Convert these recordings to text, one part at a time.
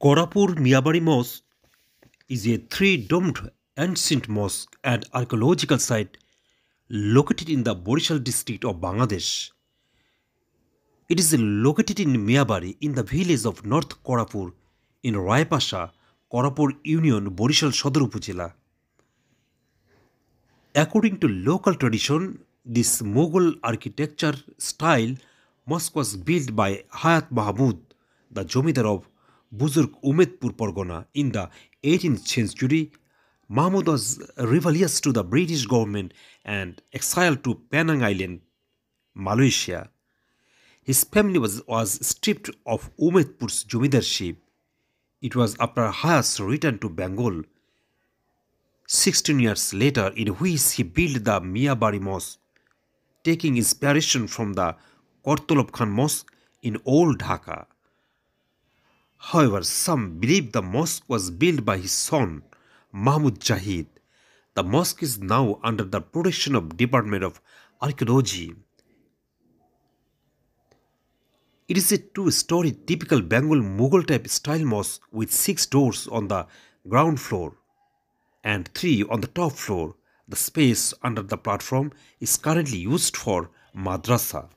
Korapur Miyabari Mosque is a three-domed ancient mosque and archaeological site located in the Borishal district of Bangladesh. It is located in Miyabari in the village of North Korapur in Raipasha, Korapur Union, Borishal Sodor Upazila. According to local tradition, this Mughal architecture style mosque was built by Hayat Mahmud, the Jomidar of Buzurg Umedpur Pargona in the 18th century. Mahmud was rebellious to the British government and exiled to Penang Island, Malaysia. His family was stripped of Umedpur's Jomidarship. It was after Hayat's return to Bengal 16 years later in which he built the Miyabari Mosque, taking inspiration from the Kortolab Khan Mosque in Old Dhaka. However, some believe the mosque was built by his son, Mahmud Jahid. The mosque is now under the protection of Department of Archaeology. It is a two-story typical Bengal Mughal type style mosque with 6 doors on the ground floor and 3 on the top floor. The space under the platform is currently used for madrasa.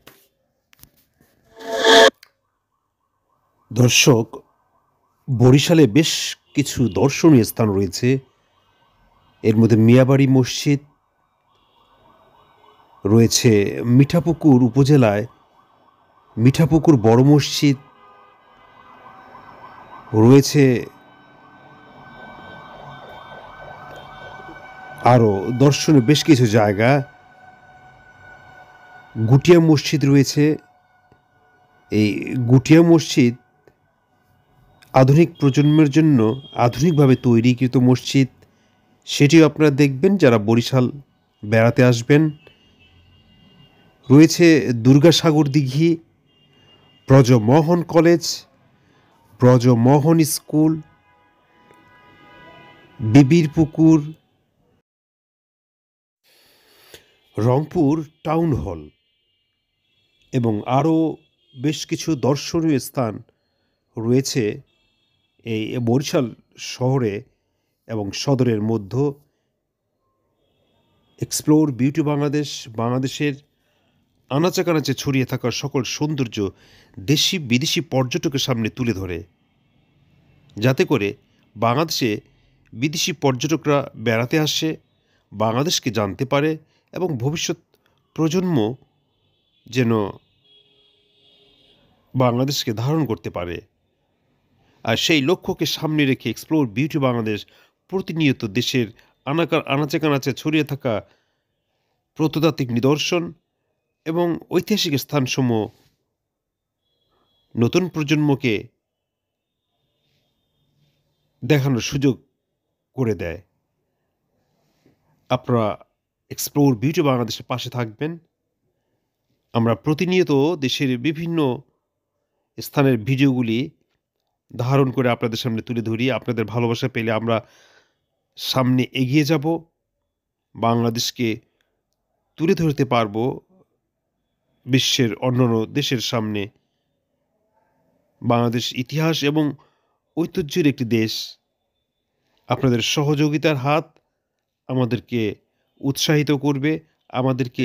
দর্শক, বরিশালে বেশ কিছু দর্শনীয় স্থান রয়েছে। এর মধ্যে মিয়াবাড়ি মসজিদ রয়েছে, মিঠাপুকুর উপজেলায় মিঠাপুকুর বড় মসজিদ রয়েছে, আরও দর্শনীয় বেশ কিছু জায়গা। গুটিয়া মসজিদ রয়েছে। এই গুটিয়া মসজিদ আধুনিক প্রজন্মের জন্য আধুনিকভাবে তৈরিকৃত মসজিদ, সেটিও আপনারা দেখবেন যারা বরিশাল বেড়াতে আসবেন। রয়েছে দুর্গাসাগর দিঘি, ব্রজমোহন কলেজ, ব্রজমোহন স্কুল, বিবির পুকুর, রংপুর টাউন হল এবং আরও বেশ কিছু দর্শনীয় স্থান রয়েছে এই বরিশাল শহরে এবং সদরের মধ্যে। এক্সপ্লোর বিউটি বাংলাদেশ বাংলাদেশের আনাচে কানাচে ছড়িয়ে থাকা সকল সৌন্দর্য দেশি বিদেশি পর্যটকের সামনে তুলে ধরে, যাতে করে বাংলাদেশে বিদেশি পর্যটকরা বেড়াতে আসে, বাংলাদেশকে জানতে পারে এবং ভবিষ্যৎ প্রজন্ম যেন বাংলাদেশকে ধারণ করতে পারে। আর সেই লক্ষ্যকে সামনে রেখে এক্সপ্লোর বিউটি বাংলাদেশ প্রতিনিয়ত দেশের আনাচে কানাচে ছড়িয়ে থাকা প্রত্নতাত্ত্বিক নিদর্শন এবং ঐতিহাসিক স্থানসমূহ নতুন প্রজন্মকে দেখানোর সুযোগ করে দেয়। আপনারা এক্সপ্লোর বিউটি বাংলাদেশের পাশে থাকবেন। আমরা প্রতিনিয়ত দেশের বিভিন্ন স্থানের ভিডিওগুলি ধারণ করে আপনাদের সামনে তুলে ধরি। আপনাদের ভালোবাসা পেলে আমরা সামনে এগিয়ে যাব, বাংলাদেশকে তুলে ধরতে পারব বিশ্বের অন্যান্য দেশের সামনে। বাংলাদেশ ইতিহাস এবং ঐতিহ্যের একটি দেশ। আপনাদের সহযোগিতার হাত আমাদেরকে উৎসাহিত করবে, আমাদেরকে